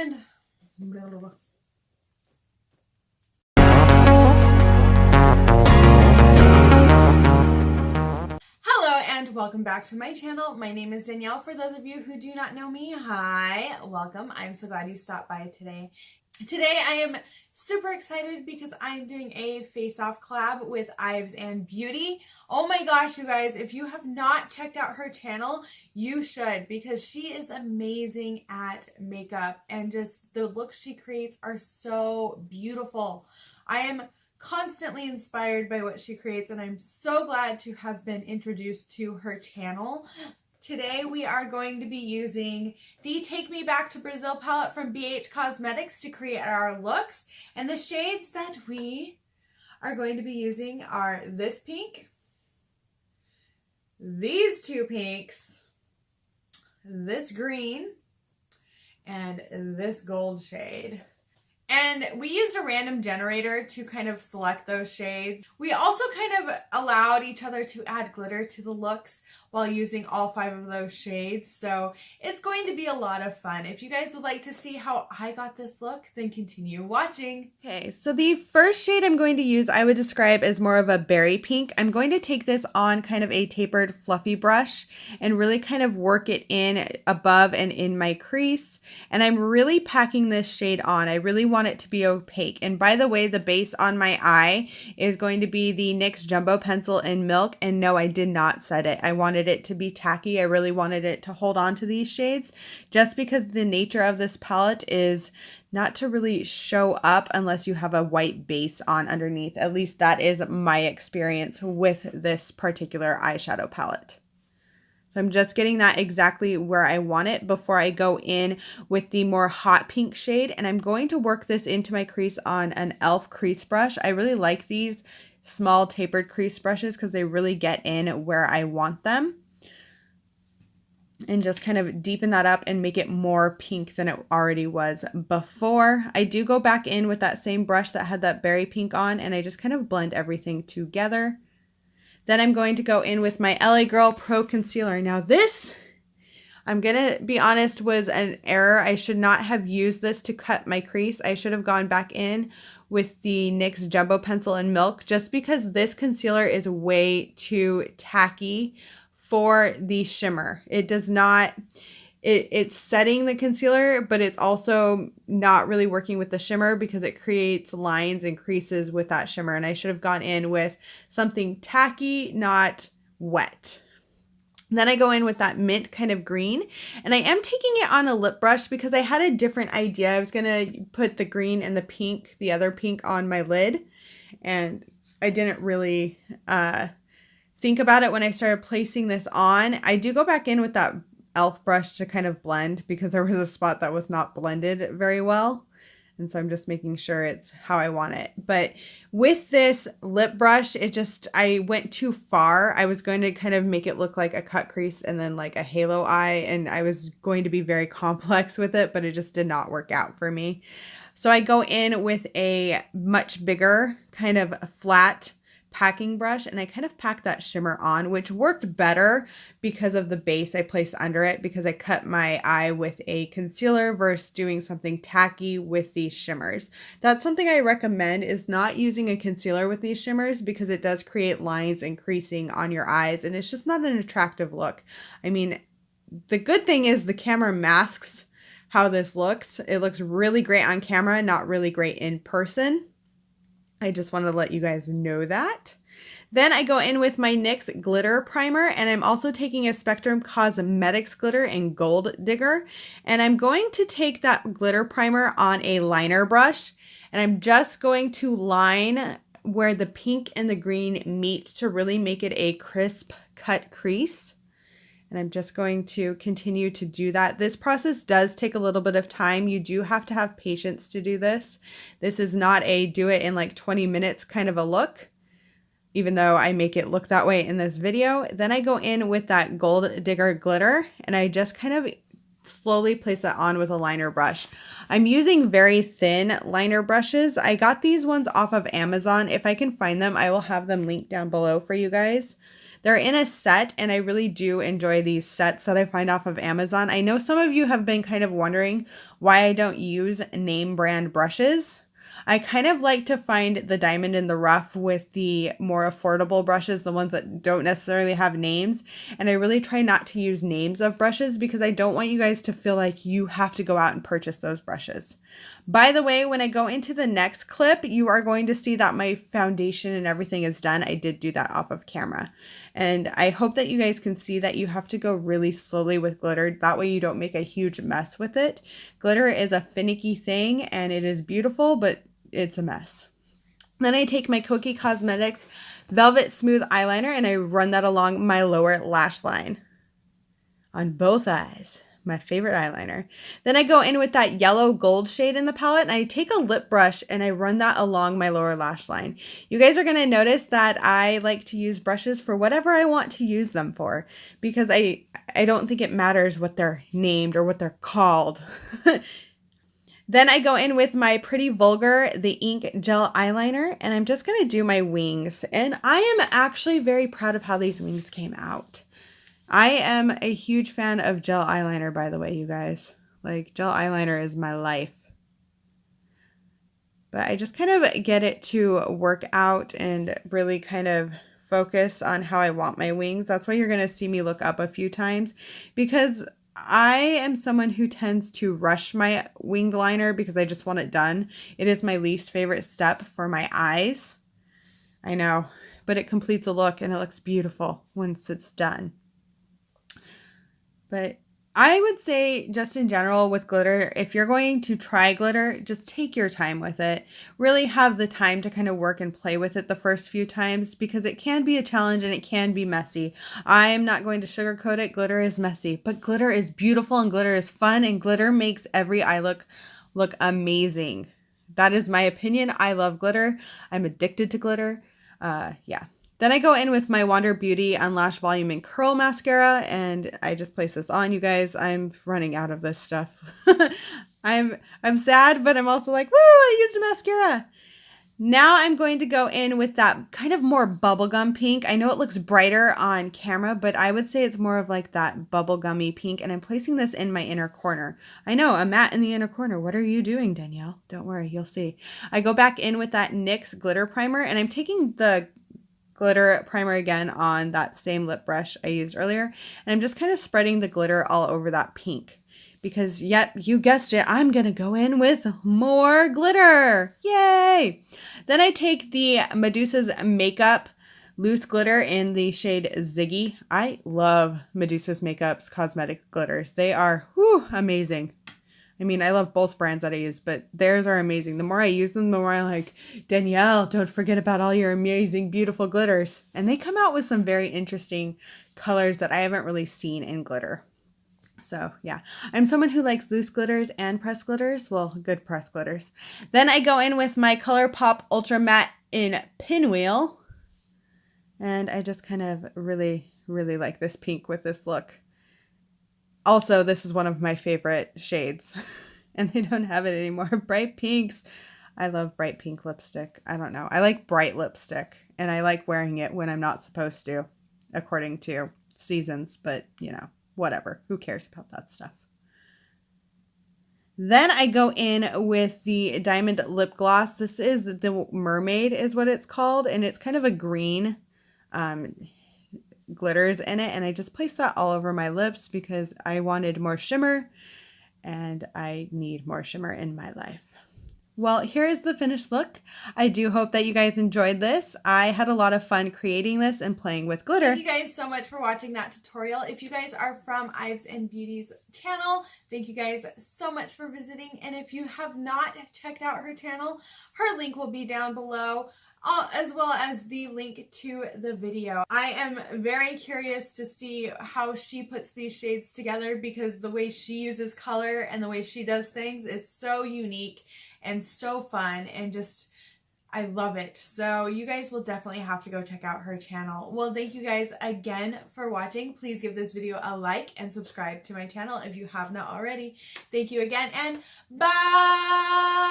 and blah, blah, blah. Hello and welcome back to my channel. My name is Danielle. For those of you who do not know me, hi, welcome. I'm so glad you stopped by today. Today I am super excited because I'm doing a face-off collab with Ives Beauty. Oh my gosh, you guys, if you have not checked out her channel, you should, because she is amazing at makeup and just the looks she creates are so beautiful. I am constantly inspired by what she creates and I'm so glad to have been introduced to her channel. Today we are going to be using the Take Me Back to Brazil palette from BH Cosmetics to create our looks. And the shades that we are going to be using are this pink, these two pinks, this green, and this gold shade. And we used a random generator to kind of select those shades. We also kind of allowed each other to add glitter to the looks while using all 5 of those shades. So it's going to be a lot of fun. If you guys would like to see how I got this look, then continue watching. Okay, so the first shade I'm going to use I would describe as more of a berry pink. I'm going to take this on kind of a tapered fluffy brush and really kind of work it in above and in my crease. And I'm really packing this shade on. I really want it to be opaque. And by the way, the base on my eye is going to be the NYX Jumbo Pencil in Milk. And no, I did not set it. I wanted it to be tacky. I really wanted it to hold on to these shades just because the nature of this palette is not to really show up unless you have a white base on underneath. At least that is my experience with this particular eyeshadow palette. So I'm just getting that exactly where I want it before I go in with the more hot pink shade. And I'm going to work this into my crease on an e.l.f. crease brush. I really like these small tapered crease brushes because they really get in where I want them. And just kind of deepen that up and make it more pink than it already was before. I do go back in with that same brush that had that berry pink on and I just kind of blend everything together. Then I'm going to go in with my LA Girl Pro Concealer. Now this, I'm going to be honest, was an error. I should not have used this to cut my crease. I should have gone back in with the NYX Jumbo Pencil in Milk just because this concealer is way too tacky for the shimmer. It does not, it's setting the concealer, but it's also not really working with the shimmer because it creates lines and creases with that shimmer. And I should have gone in with something tacky, not wet. Then I go in with that mint kind of green and I am taking it on a lip brush because I had a different idea. I was going to put the green and the pink, the other pink on my lid, and I didn't really think about it when I started placing this on. I do go back in with that e.l.f. brush to kind of blend because there was a spot that was not blended very well. And so I'm just making sure it's how I want it. But with this lip brush, I went too far. I was going to kind of make it look like a cut crease and then like a halo eye. And I was going to be very complex with it, but it just did not work out for me. So I go in with a much bigger kind of flat packing brush and I kind of pack that shimmer on, which worked better because of the base I placed under it because I cut my eye with a concealer versus doing something tacky with these shimmers. That's something I recommend, is not using a concealer with these shimmers because it does create lines and creasing on your eyes and it's just not an attractive look. I mean, the good thing is the camera masks how this looks. It looks really great on camera, not really great in person. I just want to let you guys know that. Then I go in with my NYX glitter primer and I'm also taking a Spectrum Cosmetics glitter in Gold Digger. And I'm going to take that glitter primer on a liner brush and I'm just going to line where the pink and the green meet to really make it a crisp cut crease. And I'm just going to continue to do that. This process does take a little bit of time. You do have to have patience to do this. This is not a do it in like 20 minutes kind of a look, even though I make it look that way in this video. Then I go in with that Gold Digger glitter and I just kind of slowly place that on with a liner brush. I'm using very thin liner brushes. I got these ones off of Amazon. If I can find them, I will have them linked down below for you guys. They're in a set, and I really do enjoy these sets that I find off of Amazon. I know some of you have been kind of wondering why I don't use name brand brushes. I kind of like to find the diamond in the rough with the more affordable brushes, the ones that don't necessarily have names. And I really try not to use names of brushes because I don't want you guys to feel like you have to go out and purchase those brushes. By the way, when I go into the next clip, you are going to see that my foundation and everything is done. I did do that off of camera. And I hope that you guys can see that you have to go really slowly with glitter. That way you don't make a huge mess with it. Glitter is a finicky thing and it is beautiful, but it's a mess. Then I take my Kokie Cosmetics Velvet Smooth Eyeliner and I run that along my lower lash line on both eyes. My favorite eyeliner. Then I go in with that yellow gold shade in the palette and I take a lip brush and I run that along my lower lash line. You guys are going to notice that I like to use brushes for whatever I want to use them for because I don't think it matters what they're named or what they're called. Then I go in with my Pretty Vulgar, the ink gel eyeliner, and I'm just going to do my wings. And I am actually very proud of how these wings came out. I am a huge fan of gel eyeliner, by the way, you guys. Like, gel eyeliner is my life. But I just kind of get it to work out and really kind of focus on how I want my wings. That's why you're going to see me look up a few times because I am someone who tends to rush my winged liner because I just want it done. It is my least favorite step for my eyes. I know, but it completes a look and it looks beautiful once it's done. But I would say just in general with glitter, if you're going to try glitter, just take your time with it. Really have the time to kind of work and play with it the first few times because it can be a challenge and it can be messy. I'm not going to sugarcoat it. Glitter is messy, but glitter is beautiful and glitter is fun and glitter makes every eye look amazing. That is my opinion. I love glitter. I'm addicted to glitter. Yeah. Then I go in with my Wander Beauty Unlashed Volume and Curl Mascara, and I just place this on, you guys. I'm running out of this stuff. I'm sad, but I'm also like, woo, I used a mascara. Now I'm going to go in with that kind of more bubblegum pink. I know it looks brighter on camera, but I would say it's more of like that bubblegummy pink, and I'm placing this in my inner corner. I know, a matte in the inner corner. What are you doing, Danielle? Don't worry, you'll see. I go back in with that NYX glitter primer, and I'm taking the glitter primer again on that same lip brush I used earlier. And I'm just kind of spreading the glitter all over that pink because, yep, you guessed it, I'm going to go in with more glitter. Yay! Then I take the Medusa's Makeup Loose Glitter in the shade Ziggy. I love Medusa's Makeup's cosmetic glitters. They are amazing. I mean, I love both brands that I use, but theirs are amazing. The more I use them, the more I'm like, Danielle, don't forget about all your amazing, beautiful glitters. And they come out with some very interesting colors that I haven't really seen in glitter. So yeah, I'm someone who likes loose glitters and pressed glitters. Well, good pressed glitters. Then I go in with my Colourpop Ultra Matte in Pinwheel. And I just kind of really, really like this pink with this look. Also, this is one of my favorite shades, and they don't have it anymore. Bright pinks. I love bright pink lipstick. I don't know. I like bright lipstick, and I like wearing it when I'm not supposed to, according to seasons, but, you know, whatever. Who cares about that stuff? Then I go in with the Diamond Lip Gloss. This is the Mermaid is what it's called, and it's kind of a green glitters in it, and I just placed that all over my lips because I wanted more shimmer and I need more shimmer in my life. Well, here is the finished look. I do hope that you guys enjoyed this. I had a lot of fun creating this and playing with glitter. Thank you guys so much for watching that tutorial. If you guys are from Ives Beauty's channel, thank you guys so much for visiting. And if you have not checked out her channel, her link will be down below, as well as the link to the video. I am very curious to see how she puts these shades together because the way she uses color and the way she does things is so unique and so fun and just, I love it. So you guys will definitely have to go check out her channel. Well, thank you guys again for watching. Please give this video a like and subscribe to my channel if you have not already. Thank you again and bye!